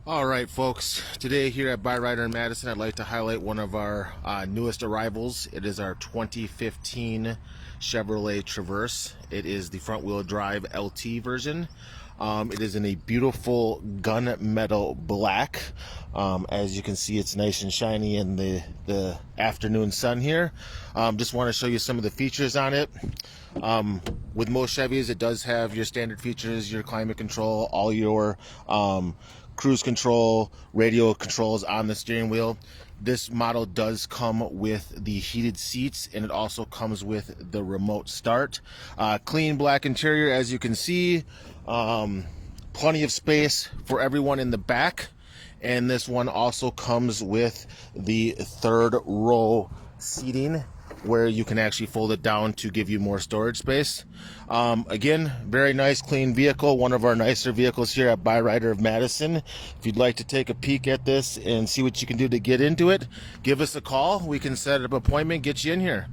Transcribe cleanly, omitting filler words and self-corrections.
All right, folks. Today here at Byrider Madison, I'd like to highlight one of our newest arrivals. It is our 2015 Chevrolet Traverse. It is the front-wheel drive LT version. It is in a beautiful gunmetal black. As you can see, it's nice and shiny in the afternoon sun here. Just want to show you some of the features on it. With most Chevys, it does have your standard features, your climate control, all your cruise control, radio controls on the steering wheel. This model does come with the heated seats, and it also comes with the remote start. Clean black interior, as you can see. Plenty of space for everyone in the back, and this one also comes with the third row seating, where you can actually fold it down to give you more storage space. Again, very nice, clean vehicle. One of our nicer vehicles here at Byrider of Madison. If you'd like to take a peek at this and see what you can do to get into it, give us a call. We can set up an appointment, get you in here.